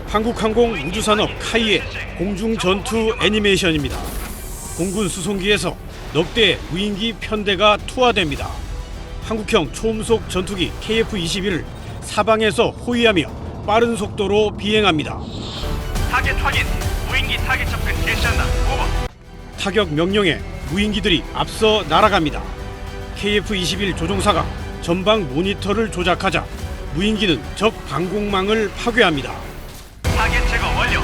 한국항공우주산업 카이의 공중전투 애니메이션입니다. 공군 수송기에서 넉대의 무인기 편대가 투하됩니다. 한국형 초음속 전투기 KF-21을 사방에서 호위하며 빠른 속도로 비행합니다. 타겟 확인. 무인기 타겟 접근 개시한다. 오버. 타격 명령에 무인기들이 앞서 날아갑니다. KF-21 조종사가 전방 모니터를 조작하자 무인기는 적 방공망을 파괴합니다. 타겟 제거 완료.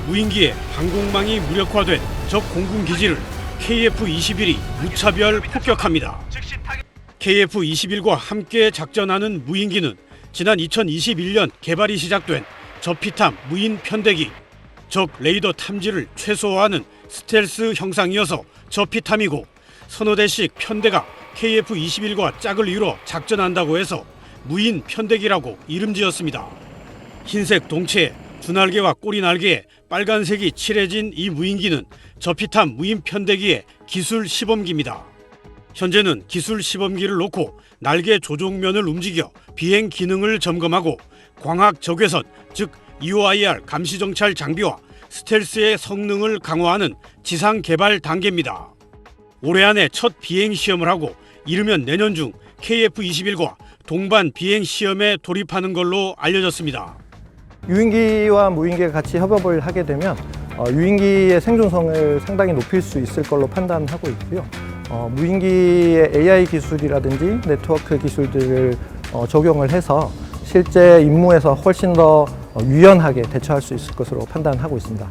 무인기의 방공망이 무력화된 적 공군 기지를 KF-21이 무차별 폭격합니다. 즉시 타겟. KF-21과 함께 작전하는 무인기는 지난 2021년 개발이 시작된 저피탐 무인 편대기, 적 레이더 탐지를 최소화하는 스텔스 형상이어서 저피탐이고 서너 대씩 편대가 KF-21과 짝을 이뤄 작전한다고 해서 무인 편대기라고 이름 지었습니다. 흰색 동체에 두 날개와 꼬리 날개에 빨간색이 칠해진 이 무인기는 저피탐 무인 편대기의 기술 시범기입니다. 현재는 기술 시범기를 놓고 날개 조종면을 움직여 비행 기능을 점검하고 광학 적외선, 즉 EOIR 감시 정찰 장비와 스텔스의 성능을 강화하는 지상 개발 단계입니다. 올해 안에 첫 비행 시험을 하고 이르면 내년 중 KF-21과 동반 비행 시험에 돌입하는 걸로 알려졌습니다. 유인기와 무인기가 같이 협업을 하게 되면 유인기의 생존성을 상당히 높일 수 있을 걸로 판단하고 있고요. 무인기의 AI 기술이라든지 네트워크 기술들을 적용을 해서 실제 임무에서 훨씬 더 유연하게 대처할 수 있을 것으로 판단하고 있습니다.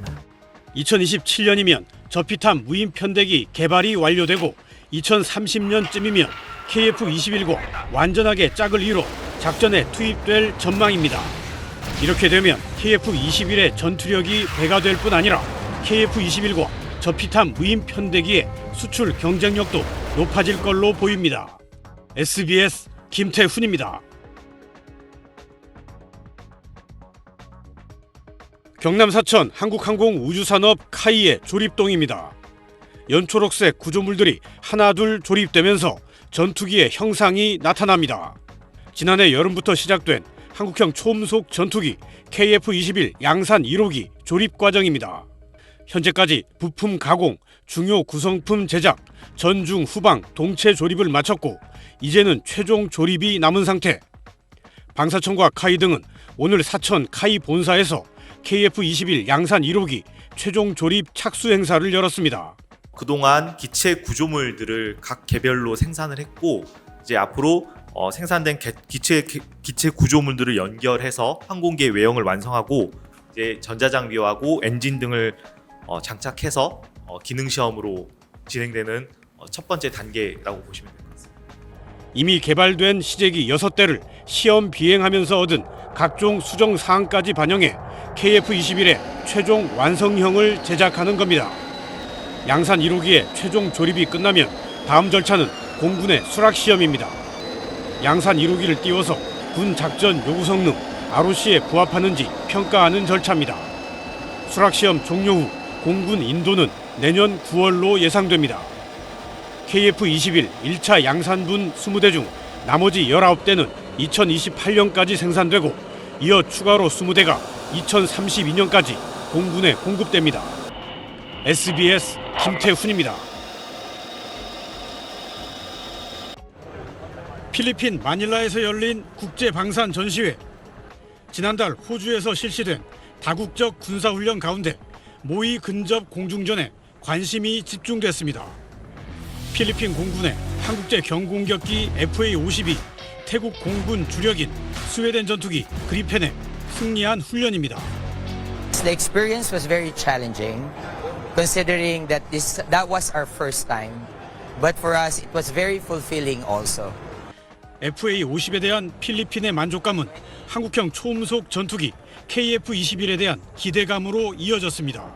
2027년이면 저피탐 무인 편대기 개발이 완료되고 2030년쯤이면 KF-21과 완전하게 짝을 이뤄 작전에 투입될 전망입니다. 이렇게 되면 KF-21의 전투력이 배가 될 뿐 아니라 KF-21과 저피탐 무인 편대기의 수출 경쟁력도 높아질 걸로 보입니다. SBS 김태훈입니다. 경남 사천 한국항공우주산업 카이의 조립동입니다. 연초록색 구조물들이 하나둘 조립되면서 전투기의 형상이 나타납니다. 지난해 여름부터 시작된 한국형 초음속 전투기 KF-21 양산 1호기 조립 과정입니다. 현재까지 부품 가공, 중요 구성품 제작, 전중 후방 동체 조립을 마쳤고 이제는 최종 조립이 남은 상태. 방사청과 카이 등은 오늘 사천 카이 본사에서 KF-21 양산 1호기 최종 조립 착수 행사를 열었습니다. 그동안 기체 구조물들을 각 개별로 생산을 했고 이제 앞으로 생산된 기체 구조물들을 연결해서 항공기의 외형을 완성하고 이제 전자장비하고 엔진 등을 장착해서 기능 시험으로 진행되는 첫 번째 단계라고 보시면 될 것 같습니다. 이미 개발된 시제기 6대를 시험 비행하면서 얻은 각종 수정 사항까지 반영해 KF-21의 최종 완성형을 제작하는 겁니다. 양산 1호기의 최종 조립이 끝나면 다음 절차는 공군의 수락 시험입니다. 양산 1호기를 띄워서 군 작전 요구 성능 ROC에 부합하는지 평가하는 절차입니다. 수락 시험 종료 후 공군 인도는 내년 9월로 예상됩니다. KF-21 1차 양산분 20대 중 나머지 19대는 2028년까지 생산되고 이어 추가로 20대가 2032년까지 공군에 공급됩니다. SBS 김태훈입니다. 필리핀 마닐라에서 열린 국제방산 전시회. 지난달 호주에서 실시된 다국적 군사훈련 가운데 모의 근접 공중전에 관심이 집중됐습니다. 필리핀 공군의 한국제 경공격기 FA-52 태국 공군 주력인 스웨덴 전투기 그리펜의 승리한 훈련입니다. The experience was very challenging, considering that that was our first time. But for us, it was very fulfilling also. FA-50에 대한 필리핀의 만족감은 한국형 초음속 전투기 KF-21에 대한 기대감으로 이어졌습니다.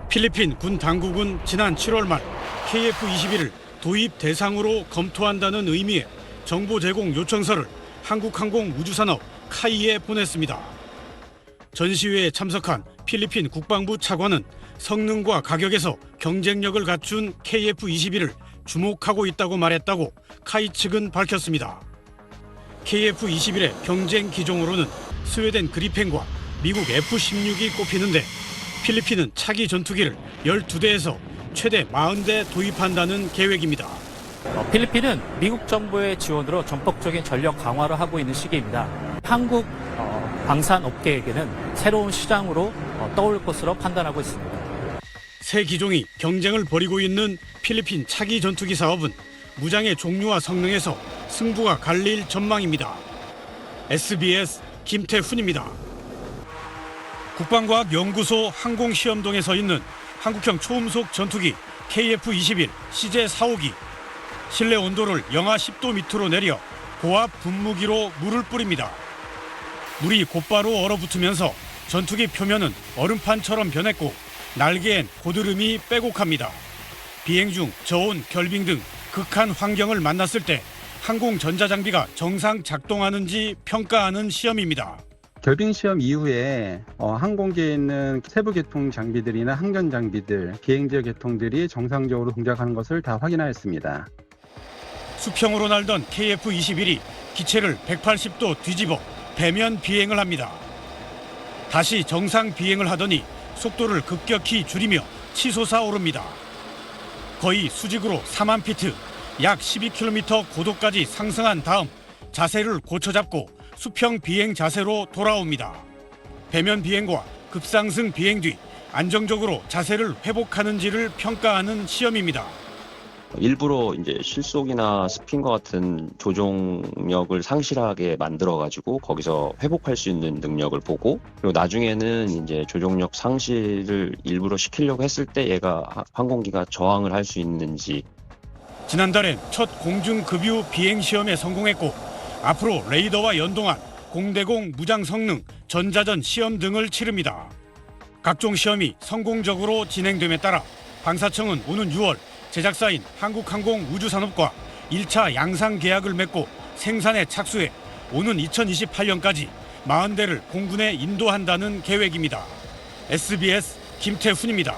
필리핀 군 당국은 지난 7월 말 KF-21을 도입 대상으로 검토한다는 의미의 정보 제공 요청서를 한국항공우주산업 카이에 보냈습니다. 전시회에 참석한 필리핀 국방부 차관은 성능과 가격에서 경쟁력을 갖춘 KF-21을 주목하고 있다고 말했다고 카이 측은 밝혔습니다. KF-21의 경쟁 기종으로는 스웨덴 그리펜과 미국 F-16이 꼽히는데 필리핀은 차기 전투기를 12대에서 최대 40대 도입한다는 계획입니다. 필리핀은 미국 정부의 지원으로 전폭적인 전력 강화를 하고 있는 시기입니다. 한국 방산 업계에게는 새로운 시장으로 떠올 것으로 판단하고 있습니다. 새 기종이 경쟁을 벌이고 있는 필리핀 차기 전투기 사업은 무장의 종류와 성능에서 승부가 갈릴 전망입니다. SBS 김태훈입니다. 국방과학연구소 항공시험동에 서 있는 한국형 초음속 전투기 KF-21 CJ-4호기. 실내 온도를 영하 10도 밑으로 내려 고압 분무기로 물을 뿌립니다. 물이 곧바로 얼어붙으면서 전투기 표면은 얼음판처럼 변했고 날개엔 고드름이 빼곡합니다. 비행 중 저온, 결빙 등 극한 환경을 만났을 때 항공 전자장비가 정상 작동하는지 평가하는 시험입니다. 결빙 시험 이후에 항공기에 있는 세부 계통 장비들이나 항전 장비들, 비행지역 계통들이 정상적으로 동작하는 것을 다 확인하였습니다. 수평으로 날던 KF-21이 기체를 180도 뒤집어 배면 비행을 합니다. 다시 정상 비행을 하더니 속도를 급격히 줄이며 치솟아 오릅니다. 거의 수직으로 4만 피트, 약 12km 고도까지 상승한 다음 자세를 고쳐잡고 수평 비행 자세로 돌아옵니다. 배면 비행과 급상승 비행 뒤 안정적으로 자세를 회복하는지를 평가하는 시험입니다. 일부러 이제 실속이나 스핀과 같은 조종력을 상실하게 만들어가지고 거기서 회복할 수 있는 능력을 보고, 그리고 나중에는 이제 조종력 상실을 일부러 시키려고 했을 때 얘가 항공기가 저항을 할 수 있는지. 지난달엔 첫 공중급유 비행 시험에 성공했고 앞으로 레이더와 연동한 공대공 무장 성능 전자전 시험 등을 치릅니다. 각종 시험이 성공적으로 진행됨에 따라 방사청은 오는 6월 제작사인 한국항공우주산업과 1차 양상 계약을 맺고 생산에 착수해 오는 2028년까지 40대를 공군에 인도한다는 계획입니다. SBS 김태훈입니다.